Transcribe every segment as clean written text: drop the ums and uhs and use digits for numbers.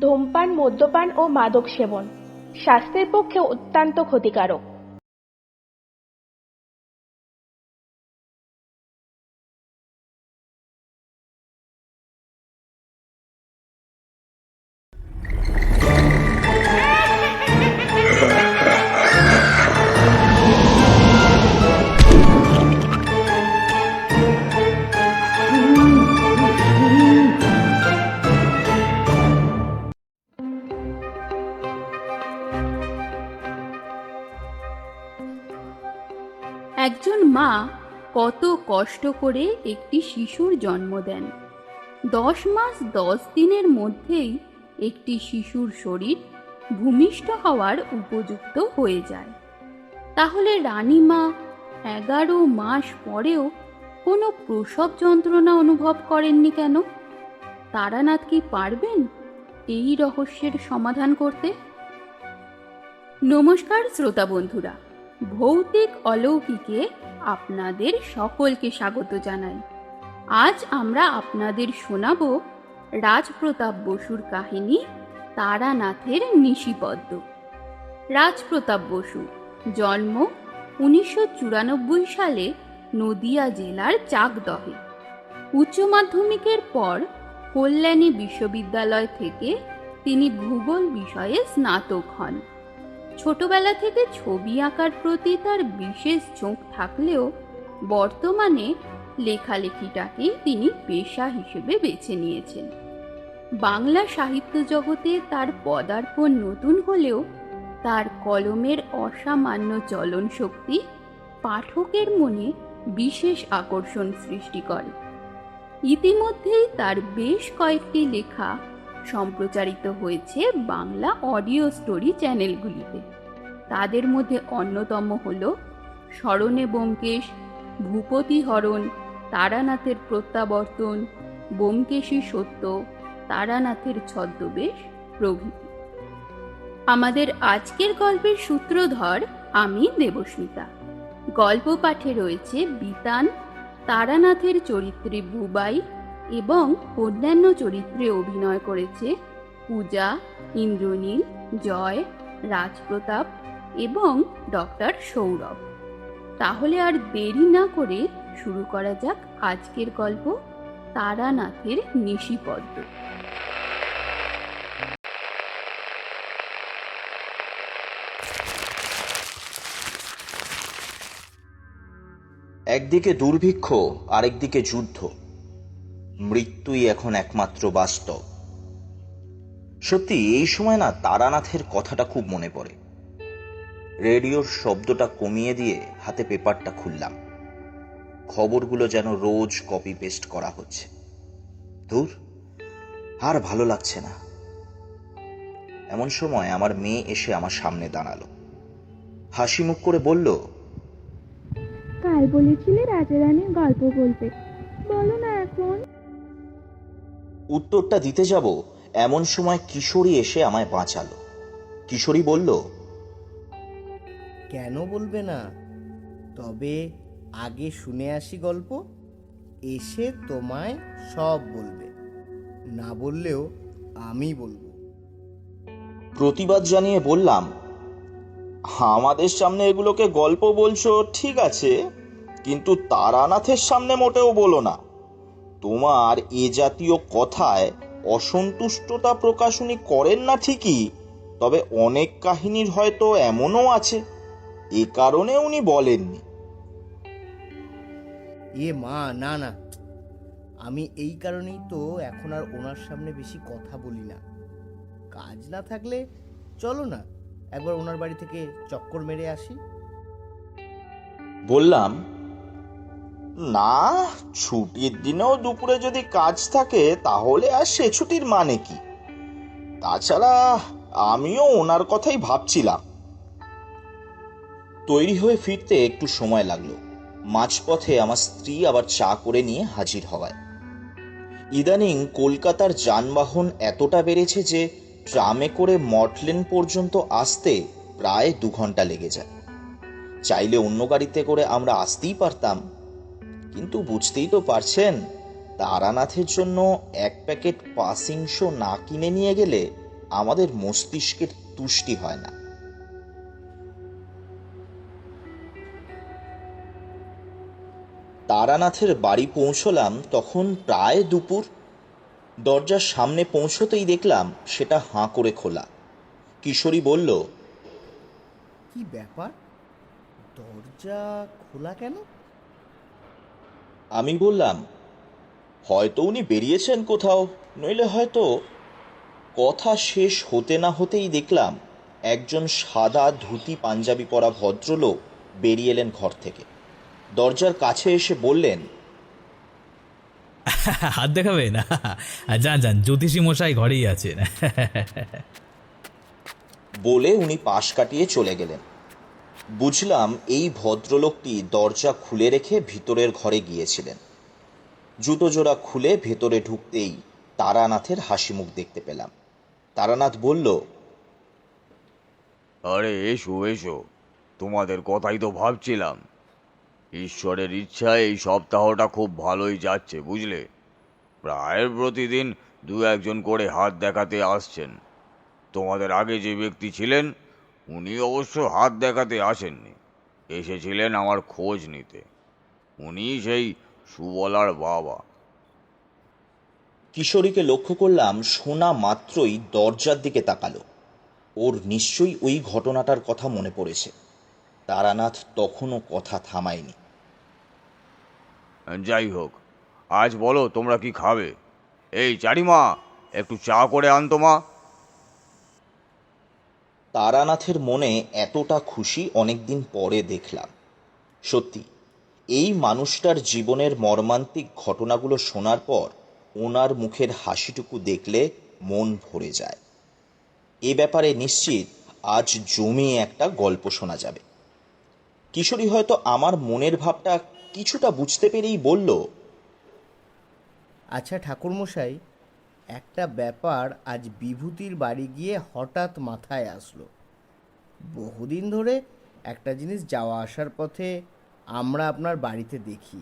ধূমপান, মদ্যপান ও মাদক সেবন স্বাস্থ্যের পক্ষে অত্যন্ত ক্ষতিকারক। একজন মা কত কষ্ট করে একটি শিশুর জন্ম দেন। 10 মাস 10 দিনের মধ্যেই একটি শিশুর শরীর ভূমিষ্ঠ হওয়ার উপযুক্ত হয়ে যায়। তাহলে রানীমা 11 মাস পরেও কোনো প্রসব যন্ত্রণা অনুভব করেননি কেন? তারানাথ কি পারবেন এই রহস্যের সমাধান করতে? নমস্কার শ্রোতা বন্ধুরা, ভৌতিক অলৌকিকে আপনাদের সকলকে স্বাগত জানাই। আজ আমরা আপনাদের শোনাব রাজপ্রতাপ বসুর কাহিনী তারানাথের নিশিপদ্ম। রাজপ্রতাপ বসু জন্ম 1994 সালে নদিয়া জেলার চাকদহে। উচ্চ মাধ্যমিকের পর কল্যাণী বিশ্ববিদ্যালয় থেকে তিনি ভূগোল বিষয়ে স্নাতক হন। ছোটবেলা থেকে ছবি আঁকার প্রতি তার বিশেষ ঝোঁক থাকলেও বর্তমানে লেখালেখিটাকেই তিনি পেশা হিসেবে বেছে নিয়েছেন। বাংলা সাহিত্য জগতে তার পদার্পণ নতুন হলেও তার কলমের অসামান্য চলন শক্তি পাঠকের মনে বিশেষ আকর্ষণ সৃষ্টি করে। ইতিমধ্যেই তার বেশ কয়েকটি লেখা সম্প্রচারিত হয়েছে বাংলা অডিও স্টোরি চ্যানেলগুলিতে। তাদের মধ্যে অন্যতম হল স্মরণে ব্যোমকেশ, ভূপতি হরণ, তারানাথের প্রত্যাবর্তন, ব্যোমকেশী সত্য, তারানাথের ছদ্মবেশ প্রভৃতি। আমাদের আজকের গল্পের সূত্রধর আমি দেবস্মিতা। গল্প পাঠে রয়েছে বিতান, তারানাথের চরিত্রে বুবাই এবং অন্যান্য চরিত্রে অভিনয় করেছে পূজা, ইন্দ্রনীল, জয়, রাজপ্রতাপ এবং ডক্টর সৌরভ। তাহলে আর দেরি না করে শুরু করা যাক আজকের গল্প তারানাথের নিশিপদ্ম। একদিকে দুর্ভিক্ষ, আরেকদিকে যুদ্ধ। মৃত্যুই এখন একমাত্র বাস্তব। সত্যি এই সময় না তারানাথের কথাটা খুব মনে পড়ে। রেডিওর শব্দটা কমিয়ে দিয়ে হাতে পেপারটা খুললাম। খবরগুলো যেন রোজ কপি পেস্ট করা হচ্ছে। ধুর, আর ভালো লাগছে না। এমন সময় আমার মেয়ে এসে আমার সামনে দাঁড়ালো, হাসি মুখ করে বলল, কাল বলেছিলে রাজারানীর গল্প বলবে, বলো না এখন। উত্তরটা দিতে যাব এমন সময় কিশোরী এসে আমায় বাঁচালো। কিশোরী বলল, কেন বলবে না, তবে আগে শুনে আসি গল্প, এসে তোমায় সব বলবে, না বললেও আমি বলবো। প্রতিবাদ জানিয়ে বললাম, আমাদের সামনে এগুলোকে গল্প বলছো ঠিক আছে, কিন্তু তারানাথের সামনে মোটেও বলো না। তোমার এ জাতীয় কথায় অসন্তুষ্টতা প্রকাশ উনি করেন না ঠিকই, তবে অনেক কাহিনীর হয়তো এমনও আছে এ কারণে উনি বলেননি। এ মা, না না, আমি এই কারণেই তো এখন আর ওনার সামনে বেশি কথা বলি না। কাজ না থাকলে চলো না একবার ওনার বাড়ি থেকে চক্কর মেরে আসি। বললাম, না, ছুটির দিনেও দুপুরে যদি কাজ থাকে তাহলে আর সে ছুটির মানে কি? তাছাড়া আমিও ওনার কথাই ভাবছিলাম। তৈরি হয়ে ফিরতে একটু সময় লাগলো। মাঝপথে আমার স্ত্রী আবার চা করে নিয়ে হাজির হওয়ায়। ইদানিং কলকাতার যানবাহন এতটা বেড়েছে যে ট্রামে করে মটলেন পর্যন্ত আসতে প্রায় 2 ঘন্টা লেগে যায়। চাইলে অন্য গাড়িতে করে আমরা আসতেই পারতাম, কিন্তু বুঝতেই তো পারছেন, তারানাথের জন্য 1 প্যাকেট পাসিং শো না কিনে নিয়ে গেলে আমাদের মস্তিষ্কের তুষ্টি হয় না। তারানাথের বাড়ি পৌঁছলাম তখন প্রায় দুপুর। দরজার সামনে পৌঁছতেই দেখলাম সেটা হাঁ করে খোলা। কিশোরী বলল, কি ব্যাপার, দরজা খোলা কেন? আমি বললাম, হয়তো উনি বেরিয়েছেন কোথাও, নইলে হয়তো। কথা শেষ হতে না হতেই দেখলাম একজন সাদা ধুতি পাঞ্জাবি পরা ভদ্রলোক বেরিয়ে এলেন ঘর থেকে। দরজার কাছে এসে বললেন, হাত দেখাবে না? যান যান, জ্যোতিষী মশাই ঘরেই আছেন। বলে উনি পাশ কাটিয়ে চলে গেলেন। বুঝলাম এই ভদ্রলোকটি দরজা খুলে রেখে ভিতরের ঘরে গিয়েছিলেন। জুতো জোড়া খুলে ভেতরে ঢুকতেই তারানাথের হাসি মুখ দেখতে পেলাম। তারানাথ বলল, আরে এসো এসো, তোমাদের কথাই তো ভাবছিলাম। ঈশ্বরের ইচ্ছায় এই সপ্তাহটা খুব ভালোই যাচ্ছে, বুঝলে। প্রায় প্রতিদিন দু একজন করে হাত দেখাতে আসছেন। তোমাদের আগে যে ব্যক্তি ছিলেন উনি অবশ্য হাত দেখাতে আসেননি, এসেছিলেন আমার খোঁজ নিতে। উনি সেই সুবলার বাবা। কিশোরীকে লক্ষ্য করলাম শোনা মাত্রই দরজার দিকে তাকালো। ওর নিশ্চয়ই ওই ঘটনাটার কথা মনে পড়েছে। তারানাথ তখনও কথা থামায়নি। যাই হোক, আজ বলো তোমরা কি খাবে? এই চারিমা, একটু চা করে আনতো মা। তারানাথের মনে এতটা খুশি অনেকদিন পরে দেখলাম। সত্যি, এই মানুষটার জীবনের মর্মান্তিক ঘটনাগুলো শোনার পর ওনার মুখের হাসিটুকু দেখলে মন ভরে যায়। এ ব্যাপারে নিশ্চিত আজ জমিয়ে একটা গল্প শোনা যাবে। কিশোরী হয়তো আমার মনের ভাবটা কিছুটা বুঝতে পেরেই বলল, আচ্ছা ঠাকুরমশাই, একটা ব্যাপার আজ বিভূতির বাড়ি গিয়ে হঠাৎ মাথায় আসলো। বহুদিন ধরে একটা জিনিস যাওয়া আসার পথে আমরা আপনার বাড়িতে দেখি,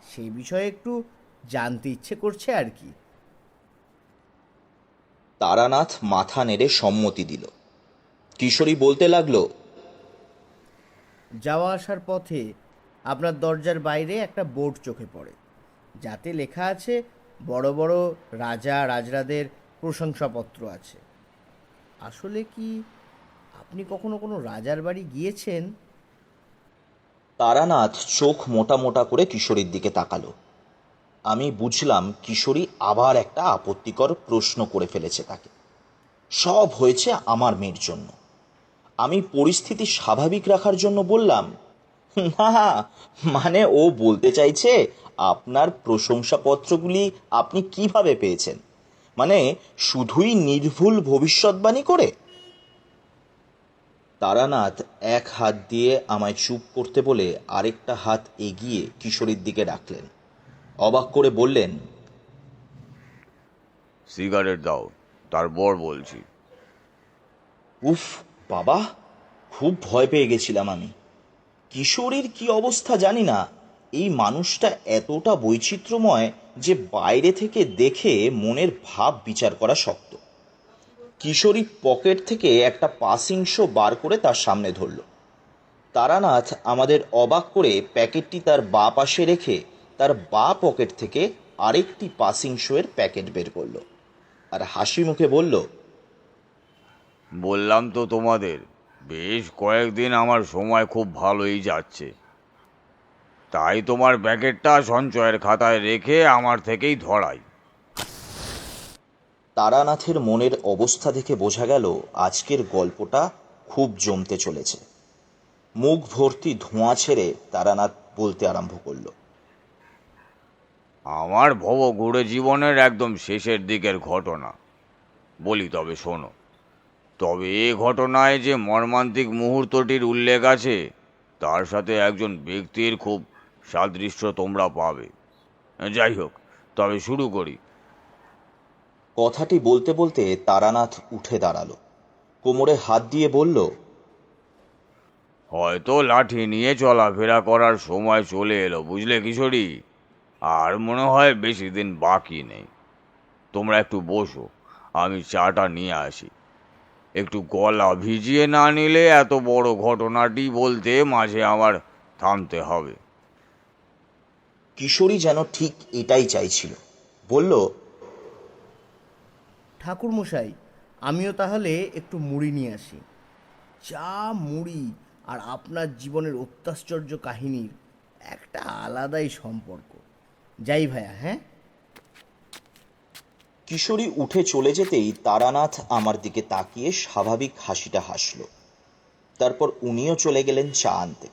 সেই বিষয়ে একটু জানতে ইচ্ছে করছে আর কি। তারানাথ মাথা নেড়ে সম্মতি দিল। কিশোরী বলতে লাগলো, যাওয়া আসার পথে আপনার দরজার বাইরে একটা বোর্ড চোখে পড়ে, যাতে লেখা আছে বড় বড় রাজা রাজরাদের প্রশংসাপত্র আছে। আসলে কি আপনি কখনো কোনো রাজার বাড়ি গিয়েছেন? তারানাথ চোখ মোটা মোটা করে কিশোরীর দিকে তাকালো। আমি বুঝলাম কিশোরী আবার একটা আপত্তিকর প্রশ্ন করে ফেলেছে তাকে। সব হয়েছে আমার মেয়ের জন্য। আমি পরিস্থিতি স্বাভাবিক রাখার জন্য বললাম, না, মানে ও বলতে চাইছে আপনার প্রশংসাপত্রগুলি আপনি কিভাবে পেয়েছেন, মানে শুধুই নির্ভুল ভবিষ্যৎবাণী করে। তারানাথ এক হাত দিয়ে আমায় চুপ করতে বলে আরেকটা হাত এগিয়ে কিশোরীর দিকে রাখলেন। অবাক করে বললেন, সিগারেট দাও, তারপর বলছি। উফ বাবা, খুব ভয় পেয়ে গেছিলাম আমি। কিশোরীর কি অবস্থা জানি না, এই মানুষটা এতটা বৈচিত্র্যময় যে বাইরে থেকে দেখে মনের ভাব বিচার করা শক্ত। কিশোরী পকেট থেকে একটা পাসিং শো বার করে তার সামনে ধরল। তারানাথ আমাদের অবাক করে প্যাকেটটি তার বাঁ পাশে রেখে তার বাঁ পকেট থেকে আরেকটি পাসিং শো এর প্যাকেট বের করলো আর হাসি মুখে বলল, বললাম তো তোমাদের, বেশ কয়েকদিন আমার সময় খুব ভালোই যাচ্ছে। তাই তোমার প্যাকেটটা সঞ্চয়ের খাতায় রেখে আমার থেকেই ধরাই। তারানাথের মনের অবস্থা দেখে বোঝা গেল আজকের গল্পটা খুব জমতে চলেছে। মুখ ভর্তি ধোঁয়া ছেড়ে তারানাথ বলতে আরম্ভ করল, আমার ভবঘুরে জীবনের একদম শেষের দিকের ঘটনা বলি, তবে শোনো। তবে এ ঘটনায় যে মর্মান্তিক মুহূর্তটির উল্লেখ আছে তার সাথে একজন ব্যক্তির খুব সাদৃশ্য তোমরা পাবে। যাই হোক, তবে শুরু করি। কথাটি বলতে বলতে তারানাথ উঠে দাঁড়ালো, কোমরে হাত দিয়ে বলল, হয়তো লাঠি নিয়ে চলাফেরা করার সময় চলে এলো, বুঝলে কিশোরী। আর মনে হয় বেশি দিন বাকি নেই। তোমরা একটু বসো, আমি চাটা নিয়ে আসি। একটু গলা ভিজিয়ে না নিলে এত বড় ঘটনাটি বলতে মাঝে আমার থামতে হবে। কিশোরী যেন ঠিক এটাই চাইছিল, বলল, ঠাকুরমশাই, আমিও তাহলে একটু মুড়ি নিয়ে আসি। চা, মুড়ি আর আপনার জীবনের অত্যাশ্চর্য কাহিনীর একটা আলাদাই সম্পর্ক। যাই ভাইয়া, হ্যাঁ? কিশোরী উঠে চলে যেতেই তারানাথ আমার দিকে তাকিয়ে স্বাভাবিক হাসিটা হাসল। তারপর উনিও চলে গেলেন চা আনতে।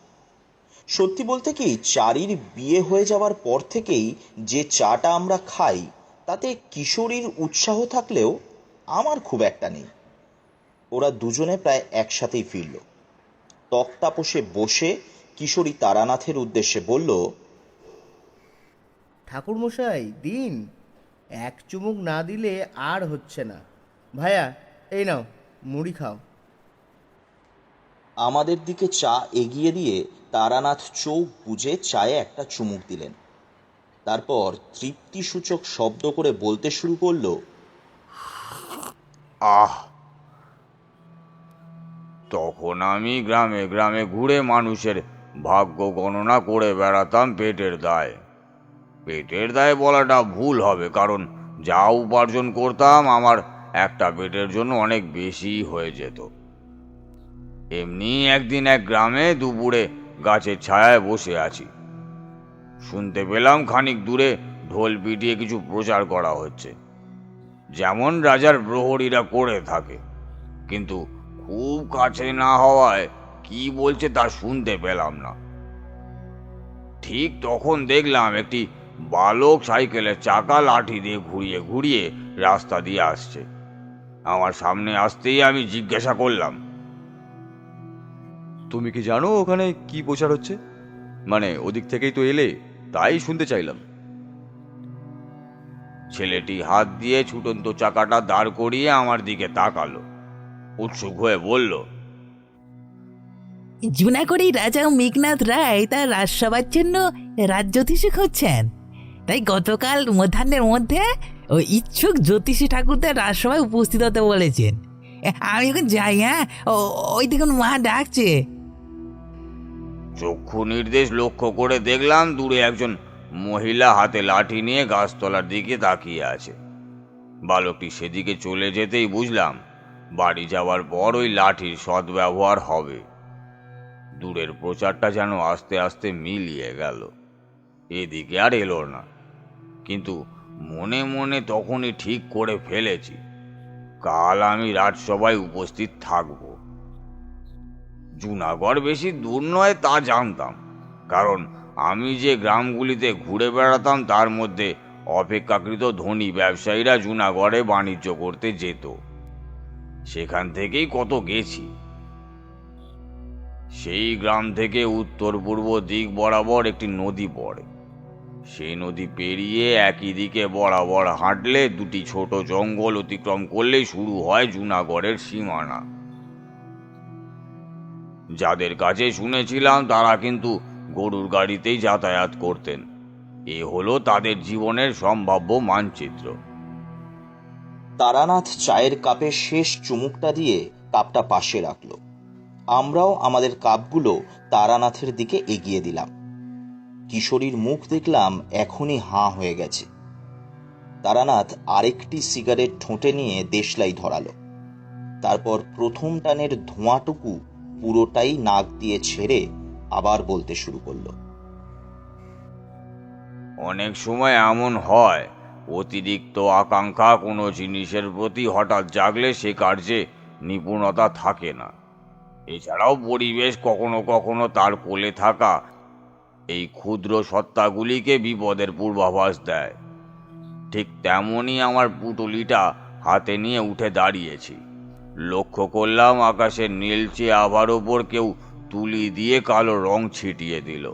সত্যি বলতে কি, চারির বিয়ে হয়ে যাওয়ার পর থেকেই যে চাটা আমরা খাই তাতে কিশোরীর উৎসাহ থাকলেও আমার খুব একটা নেই। ওরা দুজনে প্রায় একসাথেই ফিরল। তক্তাপোষে বসে কিশোরী তারানাথের উদ্দেশ্যে বলল, ঠাকুরমশাই দিন, এক চুমুক না দিলে আর হচ্ছে না। ভাইয়া, এই নাও মুড়ি খাও। আমাদের দিকে চা এগিয়ে দিয়ে তারানাথ চোখ বুজে চায়ে একটা চুমুক দিলেন। তারপর তৃপ্তিসূচক শব্দ করে বলতে শুরু করলো, আহ! তখন আমি গ্রামে গ্রামে ঘুরে মানুষের ভাগ্য গণনা করে বেড়াতাম পেটের দায়ে। পেটের দায়ে বলাটা ভুল হবে, কারণ যা উপার্জন করতাম আমার একটা পেটের জন্য অনেক বেশি হয়ে যেত। এমনি একদিন এক গ্রামে দুপুরে গাছের ছায়ায় বসে আছি। শুনতে পেলাম খানিক দূরে ঢোল পিটিয়ে কিছু প্রচার করা হচ্ছে, যেমন রাজার প্রহরীরা করে থাকে। কিন্তু খুব কাছে না হওয়ায় কি বলছে তা শুনতে পেলাম না। ঠিক তখন দেখলাম একটি বালক সাইকেলের চাকা লাঠি দিয়ে ঘুরিয়ে ঘুরিয়ে রাস্তা দিয়ে আসছে। আমার সামনে আসতেই আমি জিজ্ঞাসা করলাম, তুমি কি জানো ওখানে কি প্রচার হচ্ছে? মানে ওদিক থেকেই তো এলে, তাই শুনতে চাইলাম। ছেলেটি হাত দিয়ে ছুটন্ত চাকাটা দাঁড় করিয়ে আমার দিকে তাকালো, উৎসুক হয়ে বলল, জুনাগড়ের রাজা মেঘনাথ রায় তার রাজসভার জন্য রাজজ্যোতিষী খুঁজছেন। তাই গতকাল মধ্যাহ্নের মধ্যে ওই ইচ্ছুক জ্যোতিষী ঠাকুরদের রাজসভায় উপস্থিত হতে বলেছেন। আমি এখন যাই, হ্যাঁ? ওই দেখুন মা ডাকছে। চক্ষু নির্দেশ লক্ষ্য করে দেখলাম দূরে একজন মহিলা হাতে লাঠি নিয়ে গাছতলার দিকে তাকিয়ে আছে। বালকটি সেদিকে চলে যেতেই বুঝলাম বাড়ি যাওয়ার পর ওই লাঠির সদ্ব্যবহার হবে। দূরের প্রচারটা যেন আস্তে আস্তে মিলিয়ে গেল, এদিকে আর এলো না। কিন্তু মনে মনে তখনই ঠিক করে ফেলেছি, কাল আমি রাজসভায় উপস্থিত থাকব। জুনাগড় বেশি দূর নয় তা জানতাম, কারণ আমি যে গ্রামগুলিতে ঘুরে বেড়াতাম তার মধ্যে অপেক্ষাকৃত ধনী ব্যবসায়ীরা জুনাগড়ে বাণিজ্য করতে যেত। সেখান থেকেই কত গেছি। সেই গ্রাম থেকে উত্তর পূর্ব দিক বরাবর একটি নদী পড়ে। সেই নদী পেরিয়ে একই দিকে বরাবর হাঁটলে দুটি ছোট জঙ্গল অতিক্রম করলেই শুরু হয় জুনাগড়ের সীমানা। যাদের কাছে শুনেছিলাম তারা কিন্তু গরুর গাড়িতেই যাতায়াত করতেন। এ হলো তাদের জীবনের সম্ভাব্য মানচিত্র। তারানাথ চায়ের কাপে শেষ চুমুকটা দিয়ে কাপটা পাশে রাখলো। আমরাও আমাদের কাপগুলো তারানাথের দিকে এগিয়ে দিলাম। কিশোরীর মুখ দেখলাম এখনই হাঁ হয়ে গেছে। তারানাথ আরেকটি সিগারেট ঠোঁটে নিয়ে দেশলাই ধরালো। তারপর প্রথম টানের ধোঁয়াটুকু পুরোটাই নাক দিয়ে ছেড়ে আবার বলতে শুরু করলো, অনেক সময় এমন হয়, অতিরিক্ত আকাঙ্ক্ষা কোনো জিনিসের প্রতি হঠাৎ জাগলে সে কার্যে নিপুণতা থাকে না। এছাড়াও পরিবেশ কখনো কখনো তার কোলে থাকা এই ক্ষুদ্র সত্তাগুলিকে বিপদের পূর্বাভাস দেয়। ঠিক তেমনই আমার পুঁটুলিটা হাতে নিয়ে উঠে দাঁড়িয়েছি। লক্ষ্য করলাম আকাশের নীলচে আভার ওপর কেউ তুলি দিয়ে কালো রং ছিটিয়ে দিল।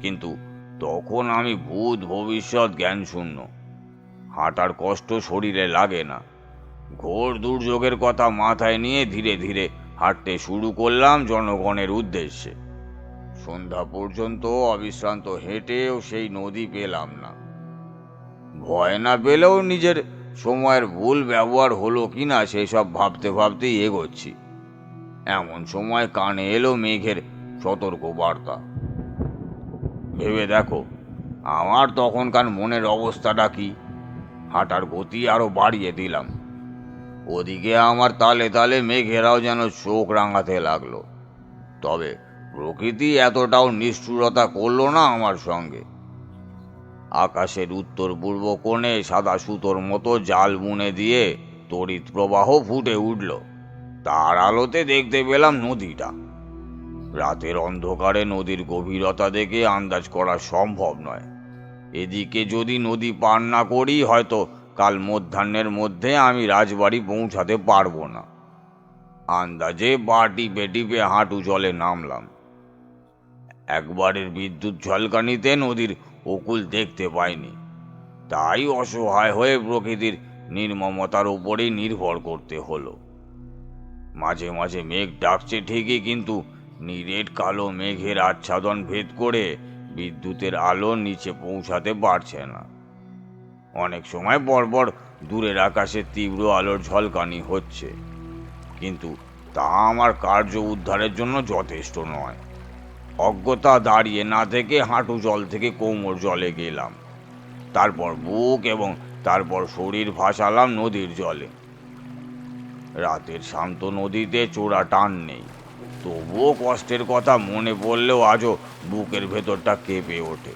কিন্তু তখন আমি ভূত ভবিষ্যৎ জ্ঞান শূন্য। হাঁটার কষ্ট শরীরে লাগে না। ঘোর দুর্যোগের কথা মাথায় নিয়ে ধীরে ধীরে হাঁটতে শুরু করলাম জনগণের উদ্দেশ্যে। সন্ধ্যা পর্যন্ত অবিশ্রান্ত হেঁটেও সেই নদী পেলাম না। ভয় না পেলেও নিজের সময়ের ভুল ব্যবহার হলো কিনা সেসব ভাবতে ভাবতেই এগোচ্ছি। এমন সময় কানে এলো মেঘের সতর্ক বার্তা। ভেবে দেখো আমার তখনকার মনের অবস্থাটা কি। হাঁটার গতি আরো বাড়িয়ে দিলাম। ওদিকে আমার তালে তালে মেঘেরাও যেন চোখ রাঙাতে লাগলো। তবে প্রকৃতি এতটাও নিষ্ঠুরতা করলো না আমার সঙ্গে। আকাশের উত্তর পূর্ব কোণে সাদা সুতোর মতো জাল বুনে দিয়ে তড়িৎ প্রবাহ ফুটে উঠল। তার আলোতে দেখতে পেলাম নদীটা। রাতের অন্ধকারে নদীর গভীরতা দেখে আন্দাজ করা সম্ভব নয়। এদিকে যদি নদী পার না করি হয়তো কাল মধ্যাহ্নের মধ্যে আমি রাজবাড়ি পৌঁছাতে পারবো না। আন্দাজে পা টিপে টিপে হাঁটু জলে নামলাম। একবারের বিদ্যুৎ ঝলকানিতে নদীর উপকূল দেখতে পাইনি, তাই অসহায় হয়ে প্রকৃতির নির্মমতার উপরেই নির্ভর করতে হলো। মাঝে মাঝে মেঘ ডাকছে ঠিকই, কিন্তু নিরেট কালো মেঘের আচ্ছাদন ভেদ করে বিদ্যুতের আলো নিচে পৌঁছাতে পারছে না। অনেক সময় পরপর দূরের আকাশে তীব্র আলোর ঝলকানি হচ্ছে, কিন্তু তা আমার কার্য উদ্ধারের জন্য যথেষ্ট নয়। অজ্ঞতা দাঁড়িয়ে না থেকে হাঁটু জল থেকে কোমর জলে গেলাম, তারপর বুক এবং তারপর শরীর ভাসালাম নদীর জলে। রাতের শান্ত নদীতে চোরা টান নেই, তবুও কষ্টের কথা মনে পড়লেও আজও বুকের ভেতরটা কেঁপে ওঠে।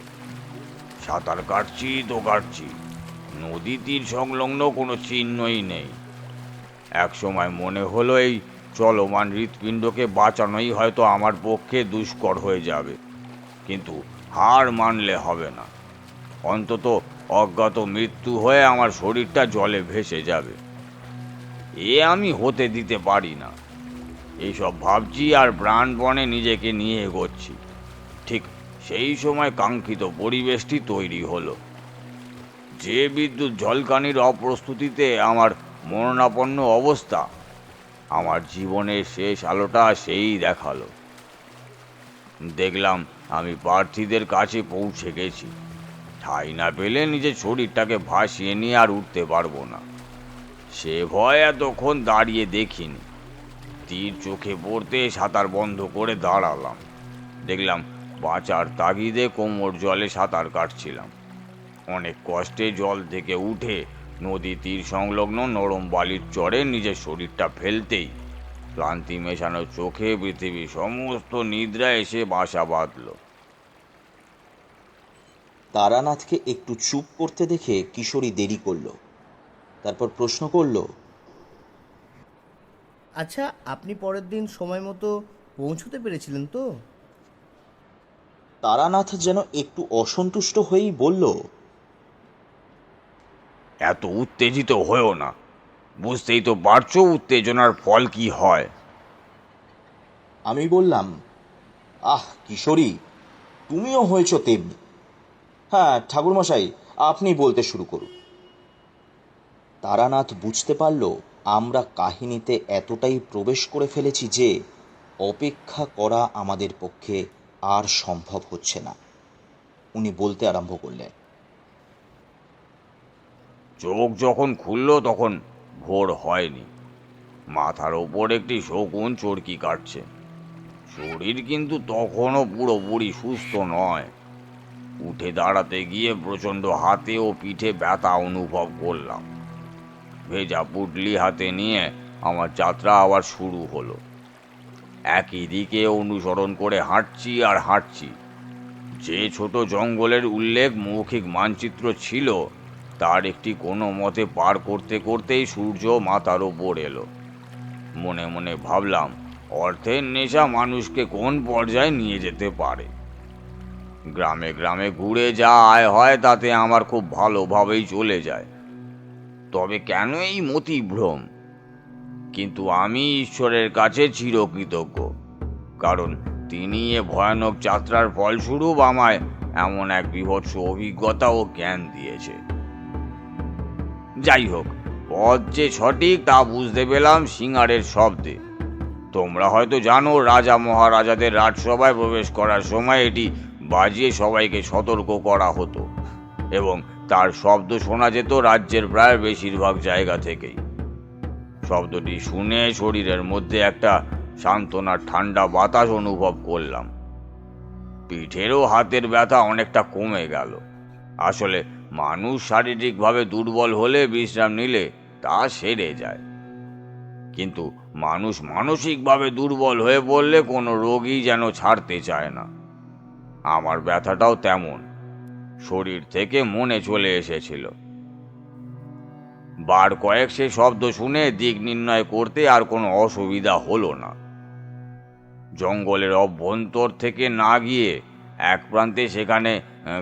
সাঁতার কাটছি তো কাটছি, নদী তীর সংলগ্ন কোনো চিহ্নই নেই। একসময় মনে হলো এই চলমান হৃৎপিণ্ডকে বাঁচানোই হয়তো আমার পক্ষে দুষ্কর হয়ে যাবে, কিন্তু হার মানলে হবে না। অন্তত অজ্ঞাত মৃত্যু হয়ে আমার শরীরটা জলে ভেসে যাবে, এ আমি হতে দিতে পারি না। এইসব ভাবছি আর প্রাণপণে নিজেকে নিয়ে এগোচ্ছি। ঠিক সেই সময় কাঙ্ক্ষিত পরিবেশটি তৈরি হলো। যে বিদ্যুৎ ঝলকানির অপ্রস্তুতিতে আমার মরণাপন্ন অবস্থা, আমার জীবনের শেষ আলোটা সেই দেখালো। দেখলাম আমি প্রার্থীদের কাছে পৌঁছে গেছি। ঠাঁই না পেলে নিজের শরীরটাকে ভাসিয়ে নিয়ে আর উঠতে পারবো না। সে ভয় এতক্ষণ দাঁড়িয়ে দেখিনি। তীর চোখে পড়তে সাঁতার বন্ধ করে দাঁড়ালাম। দেখলাম বাঁচার তাগিদে কোমর জলে সাঁতার কাটছিলাম। অনেক কষ্টে জল থেকে উঠে নদী তীর সংলগ্ন নরম বালির চরে নিজের শরীরটা ফেলতেই ক্লান্তি মেশানো চোখে পৃথিবীর সমস্ত নিদ্রা এসে বাসা বাঁধল। তারানাথকে একটু চুপ করতে দেখে কিশোরী দেরি করলো, তারপর প্রশ্ন করলো, আচ্ছা, আপনি পরের দিন সময় মতো পৌঁছতে পেরেছিলেন তো? তারানাথ যেন একটু অসন্তুষ্ট হয়েই বলল, এত উত্তেজিত হয়েও না, বুঝতেই তো পারছো উত্তেজনার ফল কি হয়। আমি বললাম, আহ কিশোরী, তুমিও হয়েছ তেমনি। হ্যাঁ ঠাকুরমশাই, আপনি বলতে শুরু করুন। তারানাথ বুঝতে পারল আমরা কাহিনীতে এতটাই প্রবেশ করে ফেলেছি যে অপেক্ষা করা আমাদের পক্ষে আর সম্ভব হচ্ছে না। উনি বলতে আরম্ভ করলেন, চোখ যখন খুলল তখন ভোর হয়নি। মাথার ওপর একটি শকুন চরকি কাটছে। শরীর কিন্তু তখনও পুরোপুরি সুস্থ নয়। উঠে দাঁড়াতে গিয়ে প্রচণ্ড হাতে ও পিঠে ব্যথা অনুভব করলাম। ভেজা পুটলি হাতে নিয়ে আমার যাত্রা আবার শুরু হলো। একই দিকে অনুসরণ করে হাঁটছি আর হাঁটছি। যে ছোট জঙ্গলের উল্লেখ মৌখিক মানচিত্র ছিল তার একটি কোনো মতে পার করতে করতেই সূর্য মাথার ওপর এলো। মনে মনে ভাবলাম, অর্থের নেশা মানুষকে কোন পর্যায়ে নিয়ে যেতে পারে। গ্রামে গ্রামে ঘুরে যা আয় হয় তাতে আমার খুব ভালোভাবেই চলে যায়। তবে কেন এই মতিভ্রম? কিন্তু আমি ঈশ্বরের কাছে চিরকৃতজ্ঞ, কারণ তিনি এ ভয়ানক যাত্রার ফলস্বরূপ আমায় এমন এক বীভৎস অভিজ্ঞতা ও জ্ঞান দিয়েছে। যাই হোক, পথ যে সঠিক তা বুঝতে পেলাম সিঙ্গারের শব্দে। তোমরা হয়তো জানো, রাজা মহারাজাদের রাজসভায় প্রবেশ করার সময় এটি বাজিয়ে সবাইকে সতর্ক করা হতো এবং তার শব্দ শোনা যেত রাজ্যের প্রায় বেশিরভাগ জায়গা থেকেই। শব্দটি শুনে শরীরের মধ্যে একটা সান্ত্বনার ঠান্ডা বাতাস অনুভব করলাম। পিঠেরও হাতের ব্যথা অনেকটা কমে গেল। আসলে মানুষ শারীরিকভাবে দুর্বল হলে বিশ্রাম নিলে তা সেরে যায়, কিন্তু মানুষ মানসিকভাবে দুর্বল হয়ে পড়লে কোনো রোগই যেন ছাড়তে চায় না। আমার ব্যথাটাও তেমন, শরীর থেকে মনে চলে এসেছিল। বার কয়েক সে শব্দ শুনে দিক নির্ণয় করতে আর কোনো অসুবিধা হলো না। জঙ্গলের অভ্যন্তর থেকে না গিয়ে এক প্রান্তে, সেখানে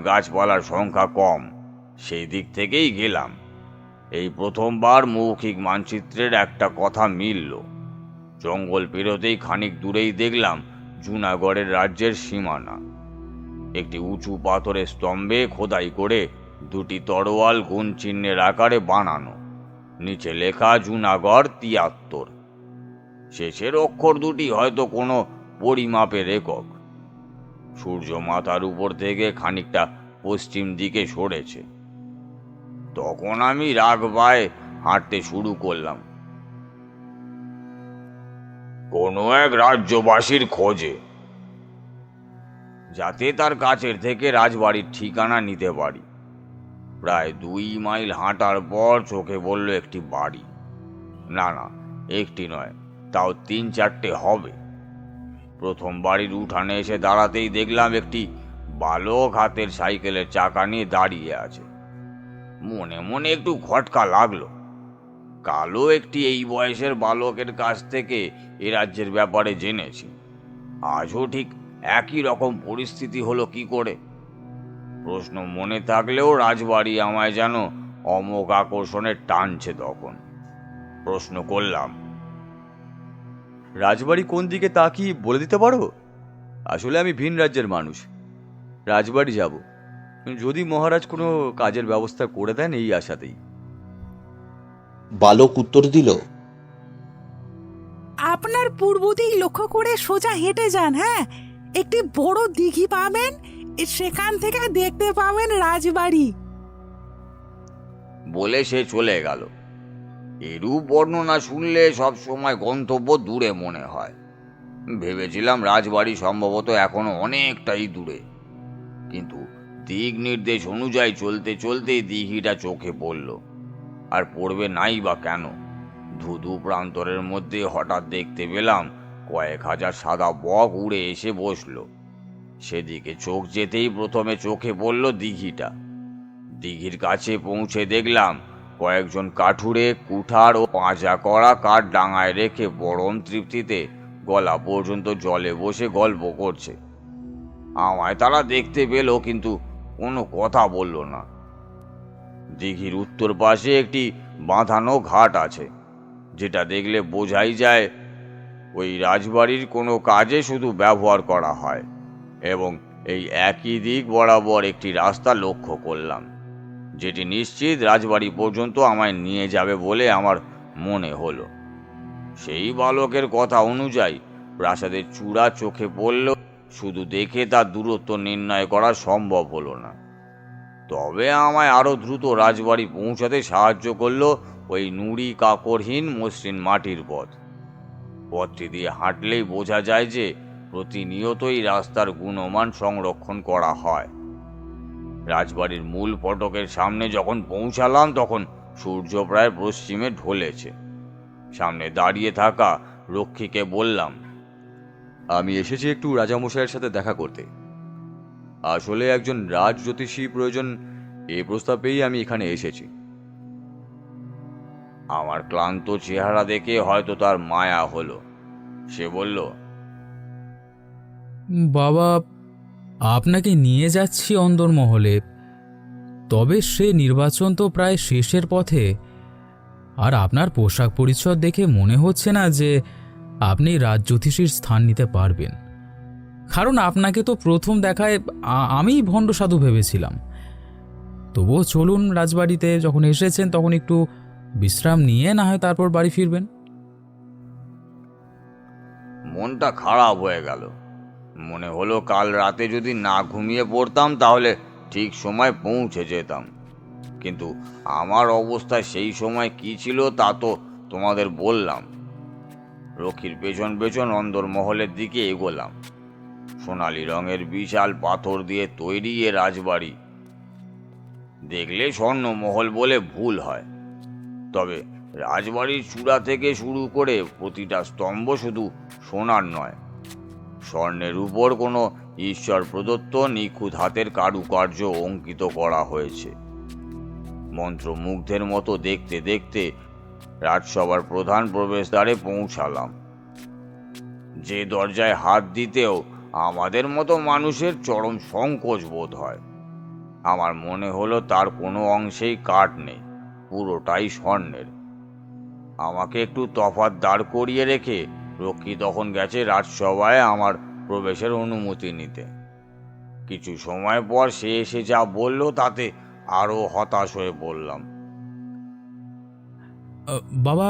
গাছপালার সংখ্যা কম, সেই দিক থেকেই গেলাম। এই প্রথমবার মৌখিক মানচিত্রের একটা কথা মিলল। জঙ্গল পেরোতেই খানিক দূরেই দেখলাম জুনাগড়ের রাজ্যের সীমানা। একটি উঁচু পাথরের স্তম্ভে খোদাই করে দুটি তরোয়াল গুণ চিহ্নের আকারে বানানো, নিচে লেখা জুনাগড় ৭৩। শেষের অক্ষর দুটি হয়তো কোনো পরিমাপের একক। সূর্য মাথার উপর থেকে খানিকটা পশ্চিম দিকে সরেছে। তখন আমি রাগ পায়ে হাঁটতে শুরু করলাম, কোনো এক রাজ্যবাসীর খোঁজে, যাতে তার কাছের থেকে রাজবাড়ির ঠিকানা নিতে পারি। প্রায় ২ মাইল হাঁটার পর চোখে পড়ল একটি বাড়ি। না না, একটি নয়, তাও ৩-৪টে হবে। প্রথম বাড়ির উঠানে এসে দাঁড়াতেই দেখলাম একটি বালক হাতের সাইকেলের চাকা নিয়ে দাঁড়িয়ে আছে। মনে মনে একটু খটকা লাগলো। কালো একটি এই বয়সের বালকের কাছ থেকে এ রাজ্যের ব্যাপারে জেনেছি, আজও ঠিক একই রকম পরিস্থিতি হলো কি করে? প্রশ্ন মনে থাকলেও রাজবাড়ি আমায় যেন অমোঘ আকর্ষণে টানছে। তখন প্রশ্ন করলাম, রাজবাড়ি কোন দিকে তা কি বলে দিতে পারো? আসলে আমি ভিন রাজ্যের মানুষ, রাজবাড়ি যাব, যদি মহারাজ কোনো কাজের ব্যবস্থা করে দেন এই আশাতেই। বালক উত্তর দিল, আপনার পূর্ব দিক লক্ষ্য করে সোজা হেঁটে যান। হ্যাঁ, একটি বড় দিঘি পাবেন, সেখান থেকে দেখতে পাবেন রাজবাড়ি। বলে সে চলে গেল। এরূপ বর্ণনা শুনলে সব সময় গন্তব্য দূরে মনে হয়। ভেবেছিলাম রাজবাড়ি সম্ভবত এখনো অনেকটাই দূরে, কিন্তু দিক নির্দেশ অনুযায়ী চলতে চলতেই দিঘিটা চোখে পড়ল। আর পড়বে নাই বা কেন? ধুধু প্রান্তরের মধ্যে হঠাৎ দেখতে পেলাম কয়েক হাজার সাদা বক উড়ে এসে বসল। সেদিকে চোখ যেতেই প্রথমে চোখে পড়ল দিঘিটা। দিঘির কাছে পৌঁছে দেখলাম কয়েকজন কাঠুরে কুঠার ও পাঁজা করা কাঠ ডাঙায় রেখে পরম তৃপ্তিতে গলা পর্যন্ত জলে বসে গল্প করছে। আমায় তারা দেখতে পেল, কিন্তু কোনো কথা বলল না। দিঘির উত্তর পাশে একটি বাঁধানো ঘাট আছে, যেটা দেখলে বোঝাই যায় ওই রাজবাড়ির কোনো কাজে শুধু ব্যবহার করা হয়। এবং এই একই দিক বরাবর একটি রাস্তা লক্ষ্য করলাম, যেটি নিশ্চিত রাজবাড়ি পর্যন্ত আমায় নিয়ে যাবে বলে আমার মনে হলো। সেই বালকের কথা অনুযায়ী প্রাসাদের চূড়া চোখে পড়ল, শুধু দেখে তার দূরত্ব নির্ণয় করা সম্ভব হলো না। তবে আমায় আরো দ্রুত রাজবাড়ি পৌঁছাতে সাহায্য করলো ওই নুড়ি কাকরহীন মসৃণ মাটির পথ। পথটি দিয়ে হাঁটলেই বোঝা যায় যে প্রতিনিয়তই রাস্তার গুণমান সংরক্ষণ করা হয়। রাজবাড়ির মূল ফটকের সামনে যখন পৌঁছালাম তখন সূর্য প্রায় পশ্চিমে ঢলেছে। সামনে দাঁড়িয়ে থাকা রক্ষীকে বললাম, আমি এসেছি একটু রাজামশাইয়ের সাথে দেখা করতে। আসলে একজন রাজ জ্যোতিষী প্রয়োজন, এই প্রস্তাব পেয়েই আমি এখানে এসেছি। আমার ক্লান্ত চেহারা দেখে হয়তো তার মায়া হলো। সে বলল, বাবা, আপনাকে নিয়ে যাচ্ছি অন্দরমহলে, তবে সে নির্বাচন তো প্রায় শেষের পথে, আর আপনার পোশাক পরিচ্ছদ দেখে মনে হচ্ছে না যে আপনি রাজজ্যোতিষীর স্থান নিতে পারবেন। কারণ আপনাকে তো প্রথম দেখায় আমিই ভণ্ড সাধু ভেবেছিলাম। তবুও চলুন, রাজবাড়িতে যখন এসেছেন তখন একটু বিশ্রাম নিয়ে না হয় তারপর বাড়ি ফিরবেন। মনটা খারাপ হয়ে গেল। মনে হলো কাল রাতে যদি না ঘুমিয়ে পড়তাম তাহলে ঠিক সময় পৌঁছে যেতাম। কিন্তু আমার অবস্থা সেই সময় কি ছিল তা তো তোমাদের বললাম। রক্ষীর পেছন পেছন অন্দরমহলের দিকে এগোলাম। সোনালি রঙের বিশাল পাথর দিয়ে তৈরি এ রাজবাড়ি। দেখলে স্বর্ণমহল বলে ভুল হয়, তবে রাজবাড়ির চূড়া থেকে শুরু করে প্রতিটা স্তম্ভ শুধু সোনার নয়, স্বর্ণের উপর কোনো ঈশ্বর প্রদত্ত নিখুঁত হাতের কারুকার্য অঙ্কিত করা হয়েছে। মন্ত্রমুগ্ধের মতো দেখতে দেখতে রাজসভার প্রধান প্রবেশদ্বারে পৌঁছালাম। যে দরজায় হাত দিতেও আমাদের মতো মানুষের চরম সংকোচ বোধ হয়। আমার মনে হলো তার কোনো অংশেই কাঠ নেই, পুরোটাই স্বর্ণের। আমাকে একটু তফাৎ দাঁড় করিয়ে রেখে রক্ষী তখন গেছে রাজসভায় আমার প্রবেশের অনুমতি নিতে। কিছু সময় পর সে এসে যা বলল তাতে আরো হতাশ হয়ে বললাম, বাবা,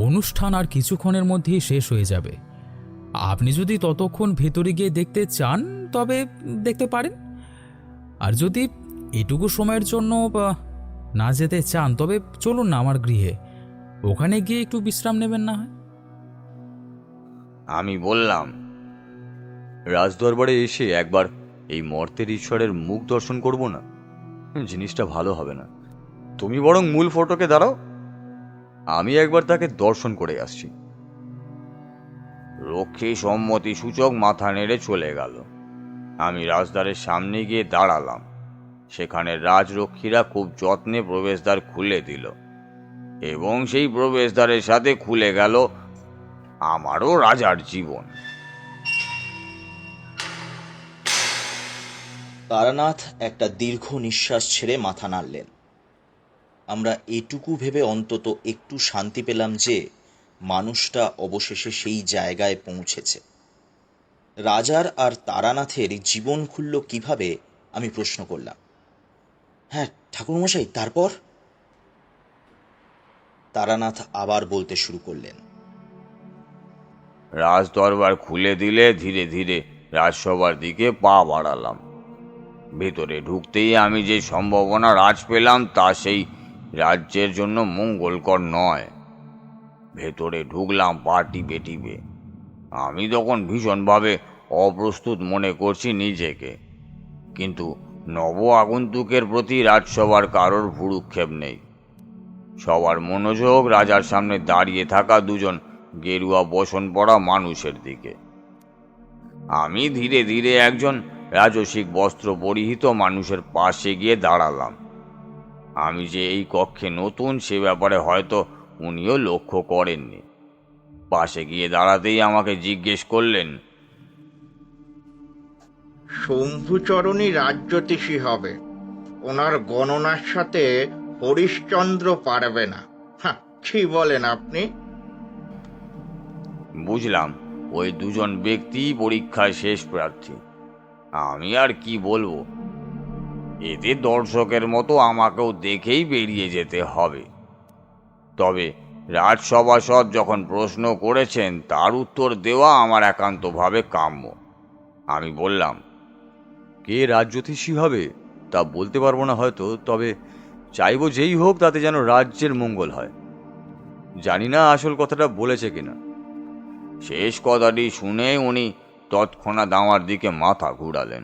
অনুষ্ঠান আর কিছুক্ষণের মধ্যেই শেষ হয়ে যাবে। আপনি যদি ততক্ষণ ভেতরে গিয়ে দেখতে চান তবে দেখতে পারেন, আর যদি এটুকু সময়ের জন্য না যেতে চান তবে চলুন না আমার গৃহে, ওখানে গিয়ে একটু বিশ্রাম নেবেন না হয়। আমি বললাম, রাজদরবারে এসে একবার এই মর্তের ঈশ্বরের মুখ দর্শন করব না? জিনিসটা ভালো হবে না। তুমি বরং মূল ফটকে দাঁড়াও, আমি একবার তাকে দর্শন করে আসছি। রক্ষী সম্মতি সূচক মাথা নেড়ে চলে গেল। আমি রাজদ্বারের সামনে গিয়ে দাঁড়ালাম। সেখানে রাজরক্ষীরা খুব যত্নে প্রবেশদ্বার খুলে দিল এবং সেই প্রবেশদ্বারের সাথে খুলে গেল আমারও রাজার জীবন। তারানাথ একটা দীর্ঘ নিঃশ্বাস ছেড়ে মাথা নাড়লেন। আমরা এটুকু ভেবে অন্তত একটু শান্তি পেলাম যে মানুষটা অবশেষে সেই জায়গায় পৌঁছেছে। রাজার আর তারানাথের জীবন খুলল কিভাবে, আমি প্রশ্ন করলাম। হ্যাঁ ঠাকুরমশাই, তারপর? তারানাথ আবার বলতে শুরু করলেন। রাজদরবার খুলে দিলে ধীরে ধীরে রাজসভার দিকে পা বাড়ালাম। ভেতরে ঢুকতেই আমি যে সম্ভাবনা রাজ পেলাম তা সেই রাজ্যের জন্য মঙ্গলকর নয়। ভেতরে ঢুকলাম পা টিপে টিপে। আমি তখন ভীষণভাবে অপ্রস্তুত মনে করছি নিজেকে, কিন্তু নব আগন্তুকের প্রতি রাজসভার কারোর ভ্রুক্ষেপ নেই। সবার মনোযোগ রাজার সামনে দাঁড়িয়ে থাকা দুজন গেরুয়া বসন পরা মানুষের দিকে। আমি ধীরে ধীরে একজন রাজসিক বস্ত্র পরিহিত মানুষের পাশে গিয়ে দাঁড়ালাম। আমি যে এই কক্ষে নতুন সে ব্যাপারে হয়তো উনিও লক্ষ্য করেননি। পাশে গিয়ে দাঁড়াতেই আমাকে জিজ্ঞেস করলেন, শম্ভুচরণই রাজ্যতীষী হবে, ওনার গণনার সাথে হরিশ্চন্দ্র পারবে না। কি বলেন আপনি? বুঝলাম ওই দুজন ব্যক্তি পরীক্ষায় শেষ প্রার্থী। আমি আর কি বলবো, এতে দর্শকের মতো আমাকেও দেখেই বেরিয়ে যেতে হবে। তবে রাজসভাসদ যখন প্রশ্ন করেছেন তার উত্তর দেওয়া আমার একান্তভাবে কাম্য। আমি বললাম, কে রাজজ্যোতিষী হবে তা বলতে পারবো না হয়তো, তবে চাইবো যেই হোক তাতে যেন রাজ্যের মঙ্গল হয়। জানি না আসল কথাটা বলেছে কিনা। শেষ কথাটি শুনে উনি তৎক্ষণাৎ আমার দিকে মাথা ঘুরালেন,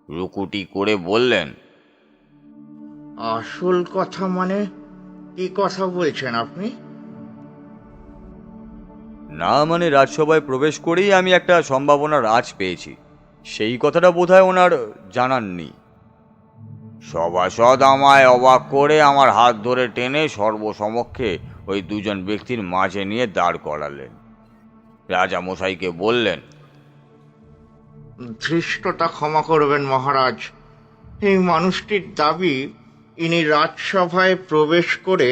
রুকুটি করে বললেন, আসল কথা মানে কি কথা বলছেন আপনি? না মানে রাজসভায় প্রবেশ করেই আমি একটা সম্ভাবনা রাজ পেয়েছি, সেই কথাটা বোধহয় ওনার জানাননি। সভাসদ আমায় অবাক করে আমার হাত ধরে টেনে সর্বসমক্ষে ওই দুজন ব্যক্তির মাঝে নিয়ে দাঁড় করালেন। রাজা মশাইকে বললেন, ধৃষ্টতা ক্ষমা করবেন মহারাজ, এই মানুষটির দাবি ইনি রাজসভায় প্রবেশ করে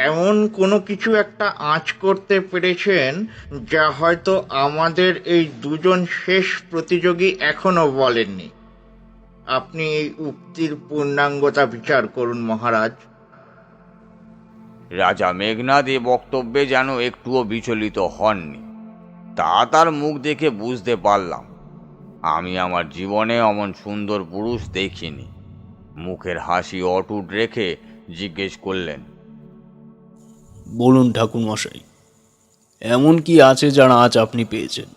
এমন কোনো কিছু একটা আঁচ করতে পেরেছেন যা হয়তো আমাদের এই দুজন শেষ প্রতিযোগী এখনো বলেননি। আপনি এই উক্তির পূর্ণাঙ্গতা বিচার করুন মহারাজ। রাজা মেঘনাদ এ বক্তব্যে যেন একটুও বিচলিত হননি। তা তার মুখ দেখে বুঝতে পারলাম আমি আমার জীবনে অমন সুন্দর পুরুষ দেখিনি। মুখের হাসি অটুট রেখে জিজ্ঞেস করলেন, বলুন ঠাকুরমশাই, এমন কি আছে যারা আজ আপনি পেয়েছেন?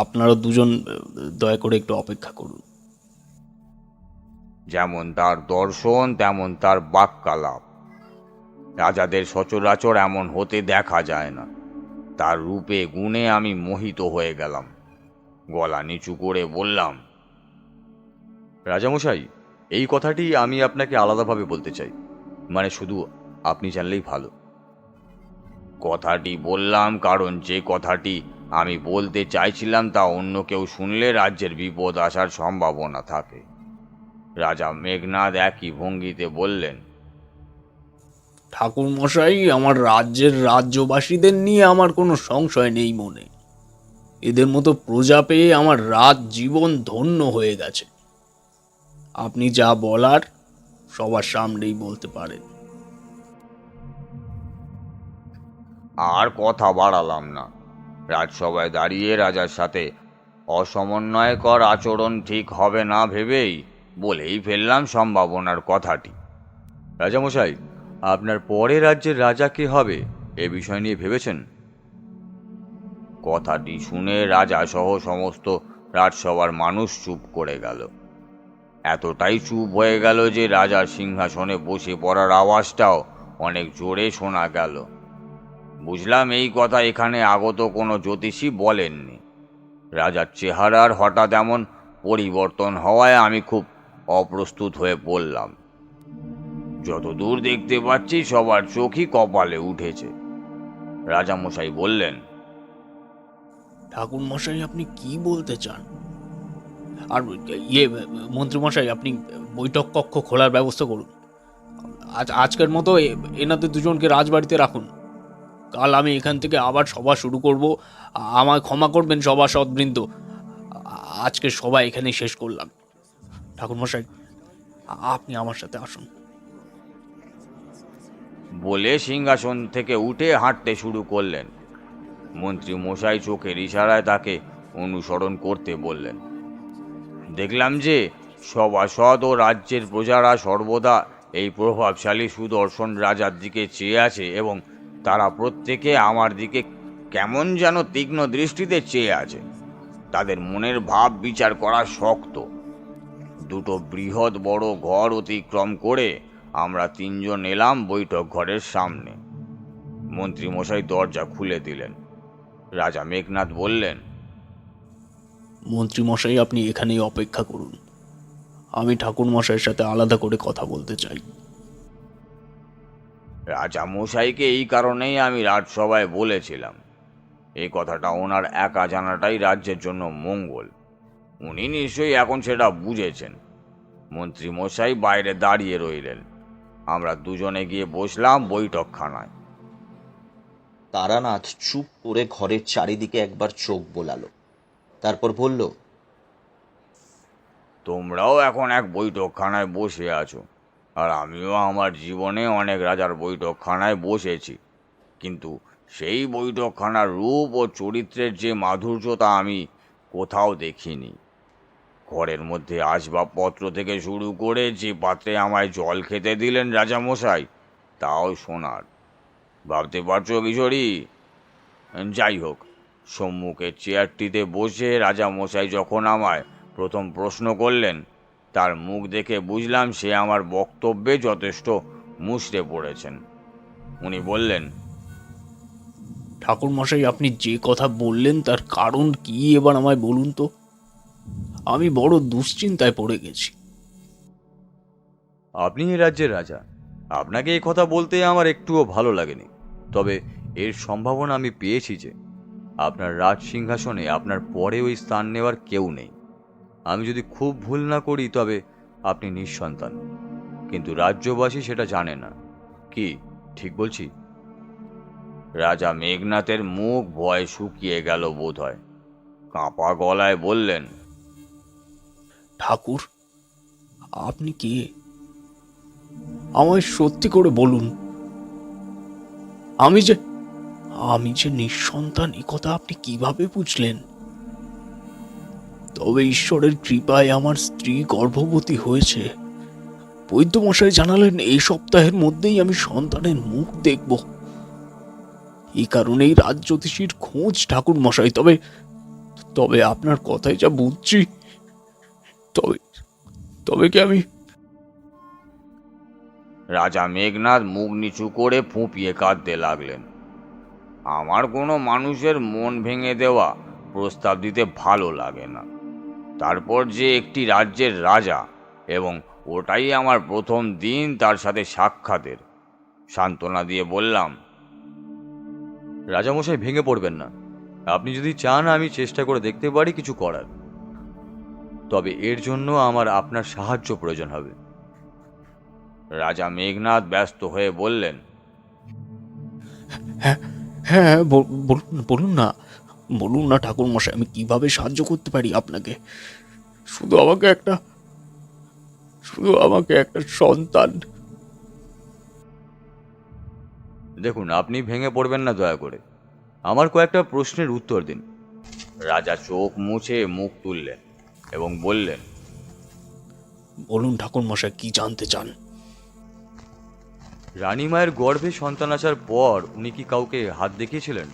আপনারা দুজন দয়া করে একটু অপেক্ষা করুন। যেমন তার দর্শন তেমন তার বাক্যালাপ। রাজাদের সচরাচর এমন হতে দেখা যায় না। তার রূপে গুণে আমি মোহিত হয়ে গেলাম। গলা নিচু করে বললাম, রাজামশাই, এই কথাটি আমি আপনাকে আলাদাভাবে বলতে চাই, মানে শুধু আপনি জানলেই ভালো। কথাটি বললাম কারণ যে কথাটি আমি বলতে চাইছিলাম তা অন্য কেউ শুনলে রাজ্যের বিপদ আসার সম্ভাবনা থাকে। রাজা মেঘনাদ একই ভঙ্গিতে বললেন, ঠাকুরমশাই, আমার রাজ্যের রাজ্যবাসীদের নিয়ে আমার কোনো সংশয় নেই মনে। এদের মতো প্রজা পেয়ে আমার রাত জীবন ধন্য হয়ে গেছে। আপনি যা বলার সবার সামনেই বলতে পারেন। আর কথা বাড়ালাম না। রাজসভায় দাঁড়িয়ে রাজার সাথে অসমন্বয়কর আচরণ ঠিক হবে না ভেবেই বলেই ফেললাম সম্ভাবনার কথাটি। রাজামশাই, আপনার পরে রাজ্যের রাজা কে হবে এ বিষয় নিয়ে ভেবেছেন? কথাটি শুনে রাজা সহ সমস্ত রাজসভার মানুষ চুপ করে গেল। এতটাই চুপ হয়ে গেল যে রাজার সিংহাসনে বসে পড়ার আওয়াজটাও অনেক জোরে শোনা গেল। বুঝলাম এই কথা এখানে আগত কোনো জ্যোতিষী বলেননি। রাজার চেহারার হঠাৎ এমন পরিবর্তন হওয়ায় আমি খুব অপ্রস্তুত হয়ে পড়লাম। যতদূর দেখতে পাচ্ছি সবার চোখই কপালে উঠেছে। রাজামশাই বললেন, ঠাকুরমশাই, আপনি কি বলতে চান? আর মন্ত্রীমশাই, আপনি বৈঠক কক্ষ খোলার ব্যবস্থা করুন। আজকের মতো এনাদের দুজনকে রাজবাড়িতে রাখুন। কাল আমি এখান থেকে আবার সভা শুরু করব। আমায় ক্ষমা করবেন সভাসদবৃন্দ। আজকে সভা এখানেই শেষ করলাম। ঠাকুরমশাই, আপনি আমার সাথে আসুন। বলে সিংহাসন থেকে উঠে হাঁটতে শুরু করলেন। মন্ত্রী মশাই চোখের ইশারায় তাকে অনুসরণ করতে বললেন। দেখলাম যে সভাসদ ও রাজ্যের প্রজারা সর্বদা এই প্রভাবশালী সুদর্শন রাজার দিকে চেয়ে আছে এবং তারা প্রত্যেকে আমার দিকে কেমন যেন তীক্ষ্ণ দৃষ্টিতে চেয়ে আছে। তাদের মনের ভাব বিচার করা শক্ত। দুটো বৃহৎ বড় ঘর অতিক্রম করে আমরা তিনজন এলাম বৈঠক ঘরের সামনে। মন্ত্রীমশাই দরজা খুলে দিলেন। রাজা মেঘনাদ বললেন, মন্ত্রীমশাই, আপনি এখানেই অপেক্ষা করুন। আমি ঠাকুরমশাইয়ের সাথে আলাদা করে কথা বলতে চাই। রাজা মশাইকে এই কারণেই আমি রাজসভায় বলেছিলাম। এই কথাটা ওনার একা জানাটাই রাজ্যের জন্য মঙ্গল। উনি নিশ্চয়ই এখন সেটা বুঝেছেন। মন্ত্রী মশাই বাইরে দাঁড়িয়ে রইলেন। আমরা দুজনে গিয়ে বসলাম বৈঠকখানায়। তারানাথ চুপ করে ঘরের চারিদিকে একবার চোখ বোলালো, তারপর বলল, তোমরাও এখন এক বৈঠকখানায় বসে আছো, আর আমিও আমার জীবনে অনেক রাজার বৈঠকখানায় বসেছি, কিন্তু সেই বৈঠকখানার রূপ ও চরিত্রের যে মাধুর্যতা আমি কোথাও দেখিনি। ঘরের মধ্যে আসবাবপত্র থেকে শুরু করে যে পাত্রে আমায় জল খেতে দিলেন রাজামশাই, তাও সোনার। ভাবতে পারছো কিশোরী? যাই হোক, সম্মুখের চেয়ারটিতে বসে রাজামশাই যখন আমায় প্রথম প্রশ্ন করলেন, তার মুখ দেখে বুঝলাম সে আমার বক্তব্যে যথেষ্ট মুষড়ে পড়েছেন। উনি বললেন, ঠাকুরমশাই, আপনি যে কথা বললেন তার কারণ কি এবার আমায় বলুন তো। আমি বড় দুশ্চিন্তায় পড়ে গেছি। আপনি এই রাজ্যের রাজা, আপনাকে এই কথা বলতে আমার একটুও ভালো লাগেনি। তবে এর সম্ভাবনা আমি পেয়েছি যে আপনার রাজ সিংহাসনে আপনার পরে ওই স্থান নেওয়ার কেউ নেই। আমি যদি খুব ভুল না করি তবে আপনি নিঃসন্তান, কিন্তু রাজ্যবাসী সেটা জানে না। কি ঠিক বলছি? রাজা মেঘনাথের মুখ ভয় শুকিয়ে গেল বোধ হয়। কাঁপা গলায় বললেন, ঠাকুর, আপনি কে? আমায় সত্যি করে বলুন। আমি যে নিঃসন্তান, এ কথা আপনি কিভাবে বুঝলেন? তবে ঈশ্বরের কৃপায় আমার স্ত্রী গর্ভবতী হয়েছে। বৈদ্যমশাই জানালেন এই সপ্তাহের মধ্যেই আমি সন্তানের মুখ দেখব। এই কারণেই রাজজ্যোতিষীর খোঁজ ঠাকুর মশাই। তবে তবে আপনার কথাই যা বুঝছি, তবে তবে কি আমি... রাজা মেঘনাদ মুখ নিচু করে ফুঁপিয়ে কাঁদতে লাগলেন। আমার কোনো মানুষের মন ভেঙে দেওয়া প্রস্তাব দিতে ভালো লাগে না, তারপর যে একটি রাজ্যের রাজা, এবং ওটাই আমার প্রথম দিন তার সাথে সাক্ষাতের। সান্ত্বনা দিয়ে বললাম, রাজামশাই ভেঙে পড়বেন না। আপনি যদি চান আমি চেষ্টা করে দেখতে পারি কিছু করার, তবে এর জন্য আমার আপনার সাহায্য প্রয়োজন হবে। রাজা মেঘনাদ ব্যস্ত হয়ে বললেন, হ্যাঁ হ্যাঁ, বলুন না, বলুন না ঠাকুর মশাই, আমি কিভাবে সাহায্য করতে পারি আপনাকে। শুধু আমাকে একটা সন্তান। দেখুন, আপনি ভেঙে পড়বেন না, দয়া করে আমার কয়েকটা প্রশ্নের উত্তর দিন। রাজা চোখ মুছে মুখ তুললেন এবং বললেন, বলুন ঠাকুর মশাই, কি জানতে চান? রানীমায়ের গর্ভে সন্তান আসার পর উনি কি কাউকে হাত দেখিয়েছিলেন?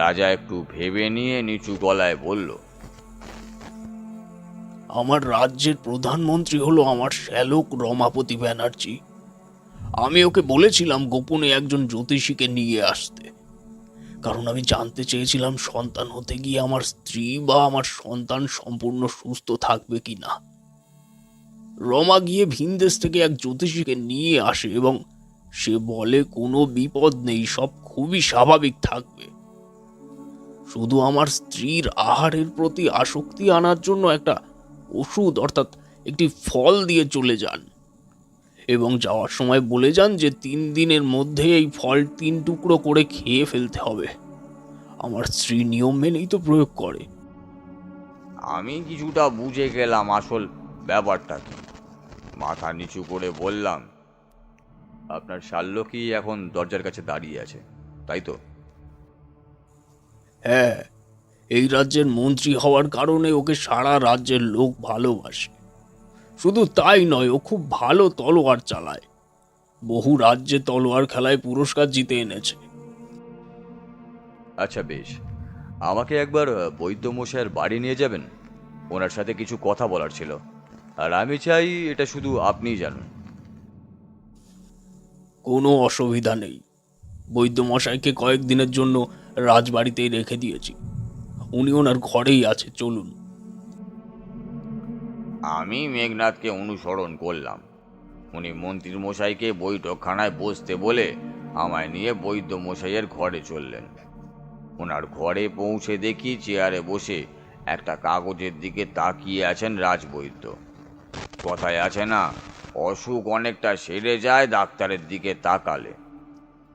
রাজা একটু ভেবে নিয়ে নিচু গলায় বলল, আমার রাজ্যের প্রধানমন্ত্রী হলো আমার শ্যালক রমাপতি ব্যানার্জি। আমি ওকে বলেছিলাম গোপনে একজন জ্যোতিষীকে নিয়ে আসতে, কারণ আমি জানতে চেয়েছিলাম সন্তান হতে গিয়ে আমার স্ত্রী বা আমার সন্তান সম্পূর্ণ সুস্থ থাকবে কিনা। রমা গিয়ে ভিনদেশ থেকে এক জ্যোতিষীকে নিয়ে আসে এবং সে বলে কোনো বিপদ নেই, সব খুবই স্বাভাবিক থাকবে। শুধু আমার স্ত্রীর আহারের প্রতি আসক্তি আনার জন্য একটা ওষুধ অর্থাৎ একটি ফল দিয়ে চলে যান এবং যাওয়ার সময় বলে যান যে 3 দিনের মধ্যে এই ফল 3 টুকরো করে খেয়ে ফেলতে হবে। আমার স্ত্রী নিয়ম মেনেই তো প্রয়োগ করে। আমি কিছুটা বুঝে গেলাম আসল ব্যাপারটা কি। মাথা নিচু করে বললাম, আপনার শাল্যকই এখন দরজার কাছে দাঁড়িয়ে আছে, তাই তো? হ্যাঁ, এই রাজ্যের মন্ত্রী হওয়ার কারণে ওকে সারা রাজ্যের লোক ভালোবাসে। শুধু তাই নয়, ও খুব ভালো তলোয়ার চালায়। বহু রাজ্যে তলোয়ার খেলায় পুরস্কার জিতে এনেছে। আচ্ছা বেশ, আমাকে একবার বৈদ্যমশাইয়ের বাড়ি নিয়ে যাবেন। ওনার সাথে কিছু কথা বলার ছিল, আর আমি চাই এটা শুধু আপনিই জানুন। কোনো অসুবিধা নেই। বৈদ্যমশাইকে কয়েকদিনের জন্য রাজবাড়িতেই রেখে দিয়েছি, উনি ওনার ঘরেই আছে, চলুন। আমি মেঘনাথকে অনুসরণ করলাম। উনি মন্ত্রীর মশাইকে বৈঠকখানায় বসতে বলে আমায় নিয়ে বৈদ্য মশাইয়ের ঘরে চললেন। ওনার ঘরে পৌঁছে দেখি চেয়ারে বসে একটা কাগজের দিকে তাকিয়ে আছেন রাজবৈদ্য। কথায় আছে না, অসুখ অনেকটা সেরে যায় ডাক্তারের দিকে তাকালে।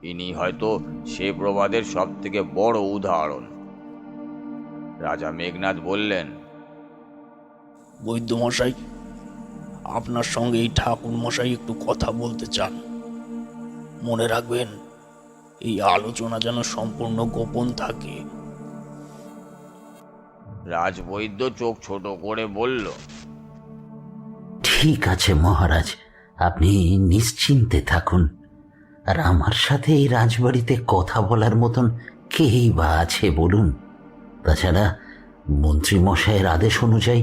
ইনি হয়তো সে প্রবাদের সব থেকে বড় উদাহরণ। রাজা মেঘনাদ বললেন, বৈদ্যমশাই, আপনার সঙ্গে এই ঠাকুর মশাই একটু কথা বলতে চান। মনে রাখবেন, এই আলোচনা যেন সম্পূর্ণ গোপন থাকে। রাজবৈদ্য চোখ ছোট করে বলল, ঠিক আছে মহারাজ, আপনি নিশ্চিন্তে থাকুন। আর আমার সাথে এই রাজবাড়িতে কথা বলার মতন কেই বা আছে বলুন? তাছাড়া মন্ত্রী মশাইয়ের আদেশ অনুযায়ী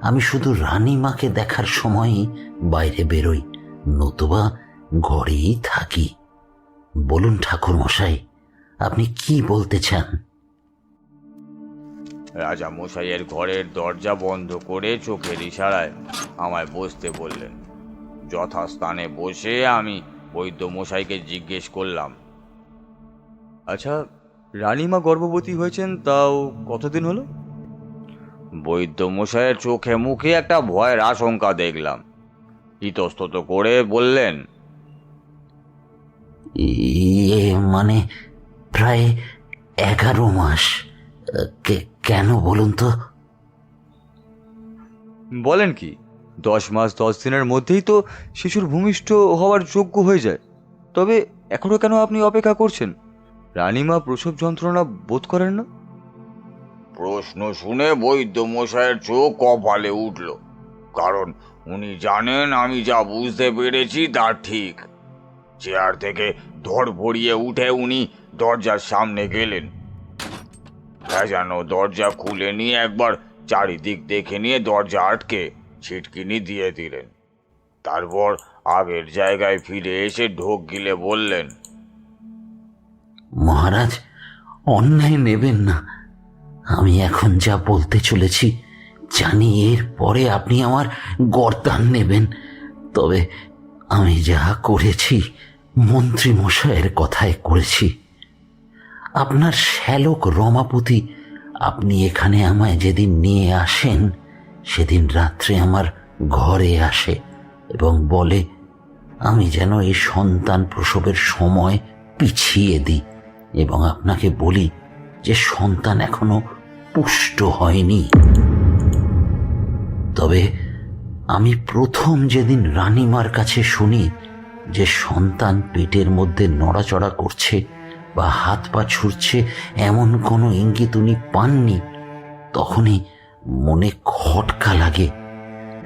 আমি শুধু রানীমাকে দেখার সময়ই বাইরে বেরোই, নতুবা ঘরেই থাকি। বলুন ঠাকুর মশাই, আপনি কি বলতে চান? রাজা মশাইয়ের ঘরের দরজা বন্ধ করে চোখের ইশারায় আমায় বসতে বললেন। যথাস্থানে বসে আমি বৈদ্য মশাইকে জিজ্ঞেস করলাম, আচ্ছা, রানীমা গর্ভবতী হয়েছেন তাও কতদিন হলো? বৈদ্য মশাইয়ের চোখে মুখে একটা ভয়ের আশঙ্কা দেখলাম। ইতস্তত করে বললেন, মানে প্রায় 11 মাস। কেন বলুন তো? বলেন কি, 10 মাস 10 দিনের মধ্যেই তো শিশুর ভূমিষ্ঠ হওয়ার যোগ্য হয়ে যায়। তবে এখনো কেন আপনি অপেক্ষা করছেন? রানীমা প্রসব যন্ত্রণা বোধ করেন না? প্রশ্ন শুনে বৈদ্য মশাইয়ের চোখ কপালে উঠল, কারণ উনি জানেন আমি যা বুঝতে পেরেছি তা ঠিক। চেয়ার থেকে ধড়ফড়িয়ে উঠে উনি দরজার সামনে গেলেন। যেন দরজা খুলে নিয়ে একবার চারিদিক দেখে নিয়ে দরজা আটকে ছিটকিনি দিয়ে দিলেন। তারপর আগের জায়গায় ফিরে এসে ঢোক গিলে বললেন, মহারাজ, অন্যায় নেবেন না। আমি এখন যা বলতে চলেছি জানি এর পরে আপনি আমার গর্দান নেবেন, তবে আমি যা করেছি মন্ত্রী মশাইয়ের কথায় করেছি। আপনার শ্যালক রমাপতি আপনি এখানে আমায় যেদিন নিয়ে আসেন সেদিন রাত্রে আমার ঘরে আসে এবং বলে আমি যেন এই সন্তান প্রসবের সময় পিছিয়ে দিই এবং আপনাকে বলি যে সন্তান এখনো পুষ্ট হয়নি। তবে আমি প্রথম যেদিন রানীমার কাছে শুনি যে সন্তান পেটের মধ্যে নড়াচড়া করছে বা হাত পা ছুটছে এমন কোনো ইঙ্গিত উনি পাননি, তখনই মনে খটকা লাগে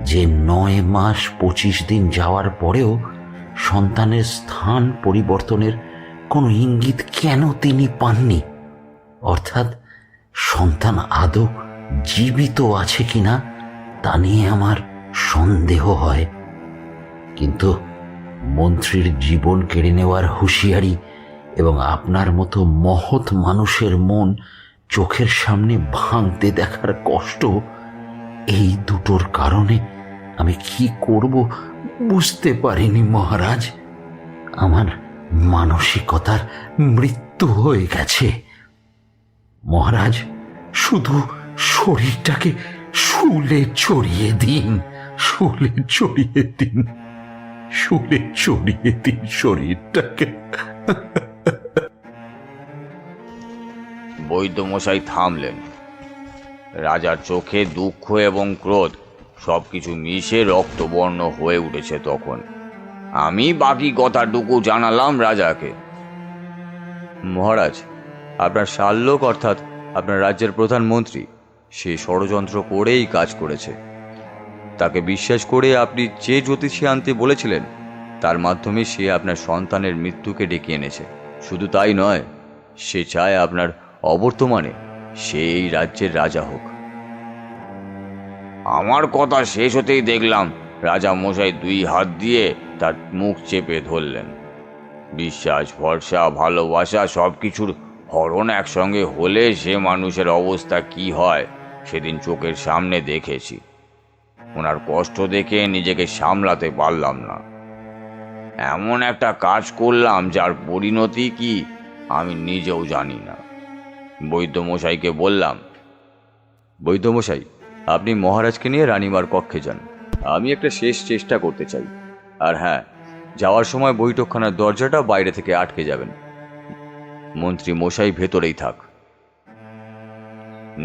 যে 9 মাস 25 দিন যাওয়ার পরেও সন্তানের স্থান পরিবর্তনের কোনো ইঙ্গিত কেন তিনি পাননি। অর্থাৎ সন্তান আদৌ জীবিত আছে কিনা তা নিয়ে আমার সন্দেহ হয়। কিন্তু মন্ত্রীর জীবন কেড়ে নেওয়ার হুঁশিয়ারি এবং আপনার মতো মহৎ মানুষের মন চোখের সামনে ভাঙতে দেখার কষ্ট, এই দুটোর কারণে আমি কি করব বুঝতে পারিনি মহারাজ। আমার মানসিকতার মৃত্যু হয়ে গেছে মহারাজ। শুধু শরীরটাকে শুলে চড়িয়ে দিন, শুলে চড়িয়ে দিন, শুলে চড়িয়ে দিন শরীরটাকে। বৈদ্যমশাই থামলেন। রাজার চোখে দুঃখ এবং ক্রোধ সবকিছু মিশে রক্তবর্ণ হয়ে উঠেছে। তখন আমি বাকি কথাটুকু জানালাম রাজাকে। মহারাজ, আপনার শাল্যক অর্থাৎ আপনার রাজ্যের প্রধানমন্ত্রী সে ষড়যন্ত্র করেই কাজ করেছে। তাকে বিশ্বাস করে আপনি যে জ্যোতিষী আনতে বলেছিলেন তার মাধ্যমে সে আপনার সন্তানের মৃত্যুকে ডেকে এনেছে। শুধু তাই নয়, সে চায় আপনার অবর্তমানে সে এই রাজ্যের রাজা হোক। আমার কথা শেষ হতেই দেখলাম রাজা মশাই 2 হাত দিয়ে তার মুখ চেপে ধরলেন। বিশ্বাস, ভরসা, ভালোবাসা সবকিছুর হরণ একসঙ্গে হলে সে মানুষের অবস্থা কি হয় সেদিন চোখের সামনে দেখেছি। ওনার কষ্ট দেখে নিজেকে সামলাতে পারলাম না। এমন একটা কাজ করলাম যার পরিণতি কি আমি নিজেও জানি না। বৈদ্যমশাইকে বললাম, বৈদ্যমশাই, আপনি মহারাজকে নিয়ে রানীমার কক্ষে যান। আমি একটা শেষ চেষ্টা করতে চাই। আর হ্যাঁ, যাওয়ার সময় বৈঠকখানার দরজাটা বাইরে থেকে আটকে যাবেন। মন্ত্রী মশাই ভেতরেই থাক।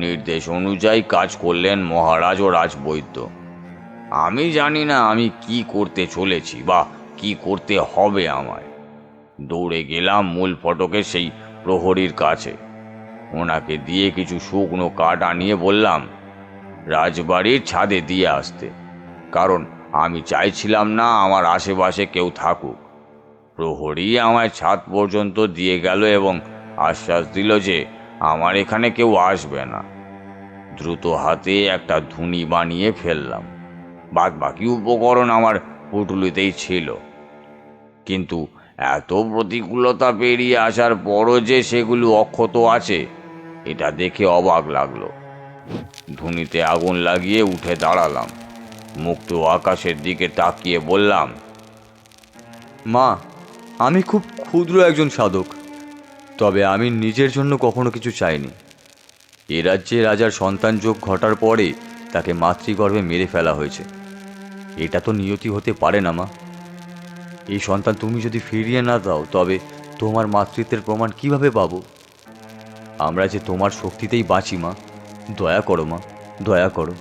নির্দেশ অনুযায়ী কাজ করলেন মহারাজ ও রাজবৈদ্য। আমি জানি না আমি কি করতে চলেছি বা কি করতে হবে আমায়। দৌড়ে গেলাম মূল ফটকের সেই প্রহরীর কাছে। ওনাকে দিয়ে কিছু শুকনো কাঠ আনিয়ে বললাম রাজবাড়ির ছাদে দিয়ে আসতে, কারণ আমি চাইছিলাম না আমার আশেপাশে কেউ থাকুক। প্রহরী আমায় ছাদ পর্যন্ত দিয়ে গেল এবং আশ্বাস দিল যে আমার এখানে কেউ আসবে না। দ্রুত হাতে একটা ধুনি বানিয়ে ফেললাম। বাকি উপকরণ আমার পুটুলিতেই ছিল, কিন্তু এত প্রতিকূলতা পেরিয়ে আসার পরও যে সেগুলো অক্ষত আছে এটা দেখে অবাক লাগলো। ধুনিতে আগুন লাগিয়ে উঠে দাঁড়ালাম। মুক্ত আকাশের দিকে তাকিয়ে বললাম, মা, আমি খুব ক্ষুদ্র একজন সাধক, তবে আমি নিজের জন্য কখনো কিছু চাইনি। এ রাজ্যে রাজার সন্তান যোগ ঘটার পরে তাকে মাতৃগর্ভে মেরে ফেলা হয়েছে। এটা তো নিয়তি হতে পারে না মা। এই সন্তান তুমি যদি ফিরিয়ে না দাও তবে তোমার মাতৃত্বের প্রমাণ কিভাবে পাবো? আমরা যে তোমার শক্তিতেই বাঁচি মা। দয়া করো মা, দয়া করো।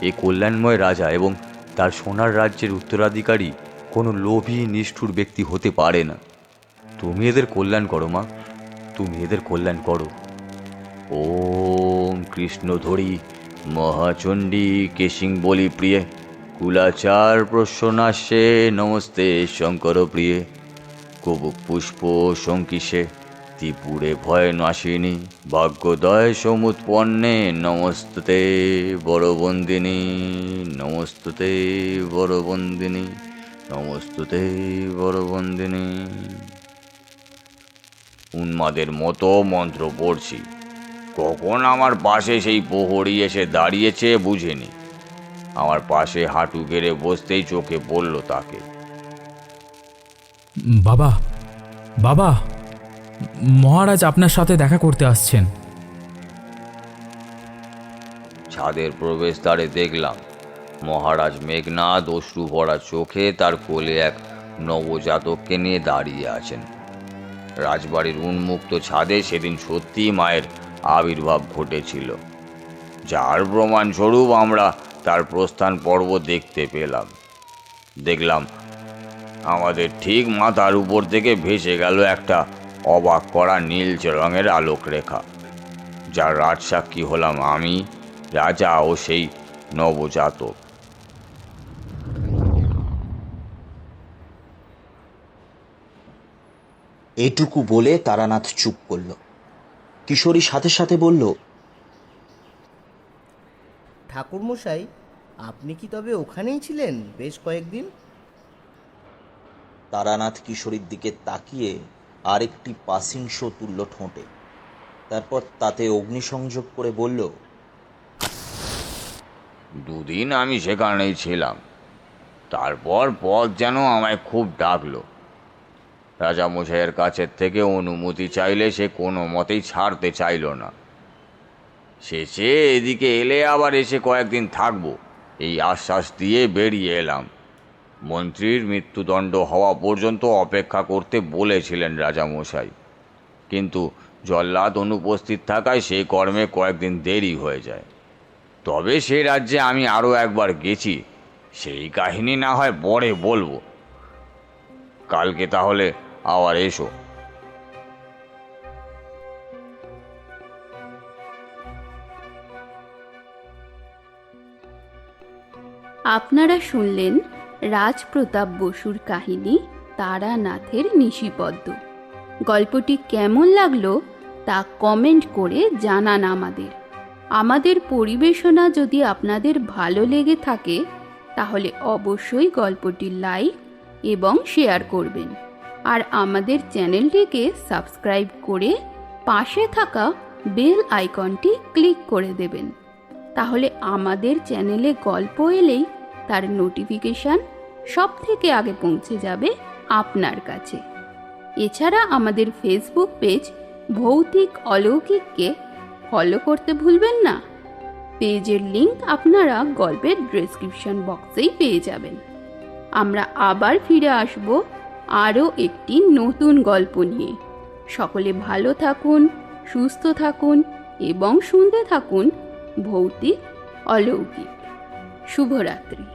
এই কল্যাণময় রাজা এবং তার সোনার রাজ্যের উত্তরাধিকারী কোনো লোভী নিষ্ঠুর ব্যক্তি হতে পারে না। তুমি এদের কল্যাণ করো মা, তুমি এদের কল্যাণ করো। ওম কৃষ্ণ ধরি মহাচণ্ডী কেশিং বলি প্রিয়ে কুলাচার প্রসন্নাস্যে নমস্তে শঙ্কর প্রিয়ে কবুক পুষ্প শঙ্কিষে ত্রিপুরে ভয় নাশিনী ভাগ্যোদয় সমুৎপন্নে নমস্তুতে বড়বন্দিনী নমস্তুতে বড়বন্দিনী নমস্তুতে বড়বন্দিনী। উন্মাদের মতো মন্ত্র পড়ছি, কখন আমার পাশে সেই প্রহরী এসে দাঁড়িয়েছে বুঝিনি। আমার পাশে হাঁটু গেড়ে বসতেই চোখে পড়ল তাকে। বাবা, বাবা, মহারাজ আপনার সাথে দেখা করতে আসছেন। ছাদের প্রবেশদ্বারে দেখলাম মহারাজ মেঘনাদ অশ্রু ভরা চোখে তার কোলে এক নবজাতককে নিয়ে দাঁড়িয়ে আছেন। রাজবাড়ির উন্মুক্ত ছাদে সেদিন সত্যি মায়ের আবির্ভাব ঘটেছিল, যার প্রমাণস্বরূপ আমরা তার প্রস্থান পর্ব দেখতে পেলাম। দেখলাম আমাদের ঠিক মাথার উপর থেকে ভেসে গেল একটা অবাক করা নীলচে রঙের আলোক রেখা, যার রাজসাক্ষী হলাম আমি, রাজা ও সেই নবজাতক। এটুকু বলে তারানাথ চুপ করল। কিশোরী সাথে সাথে বলল, ঠাকুরমশাই, আপনি কি তবে ওখানেই ছিলেন বেশ কয়েকদিন? তারানাথ কিশোরীর দিকে তাকিয়ে আরেকটি পাসিংস তুলল ঠোঁটে, তারপর তাতে অগ্নিসংযোগ করে বলল, 2 দিন আমি সেখানেই ছিলাম। তারপর পথ যেন আমায় খুব ডাকলো। রাজামশাইয়ের কাছের থেকে অনুমতি চাইলে সে কোনো মতেই ছাড়তে চাইল না। শেষে এদিকে এলে আবার এসে কয়েকদিন থাকবো এই আশ্বাস দিয়ে বেরিয়ে এলাম। মন্ত্রীর মৃত্যুদণ্ড হওয়া পর্যন্ত অপেক্ষা করতে বলেছিলেন রাজামশাই, কিন্তু জল্লাদ অনুপস্থিত থাকায় সেই কর্মে কয়েকদিন দেরি হয়ে যায়। তবে সে রাজ্যে আমি আরও একবার গেছি, সেই কাহিনী না হয় পরে বলবো। কালকে তাহলে আবার এসো। আপনারা শুনলেন রাজপ্রতাপ বসুর কাহিনী তারানাথের নিশিপদ্ম। গল্পটি কেমন লাগলো তা কমেন্ট করে জানান আমাদের। আমাদের পরিবেশনা যদি আপনাদের ভালো লেগে থাকে তাহলে অবশ্যই গল্পটি লাইক এবং শেয়ার করবেন, আর আমাদের চ্যানেলটিকে সাবস্ক্রাইব করে পাশে থাকা বেল আইকনটি ক্লিক করে দেবেন। তাহলে আমাদের চ্যানেলে গল্প এলেই তার নোটিফিকেশান সবথেকে আগে পৌঁছে যাবে আপনার কাছে। এছাড়া আমাদের ফেসবুক পেজ ভৌতিক অলৌকিককে ফলো করতে ভুলবেন না। পেজের লিংক আপনারা গল্পের ডেসক্রিপশন বক্সেই পেয়ে যাবেন। আমরা আবার ফিরে আসব আরও একটি নতুন গল্প নিয়ে। সকলে ভালো থাকুন, সুস্থ থাকুন এবং শুনতে থাকুন ভৌতিক অলৌকিক। শুভরাত্রি।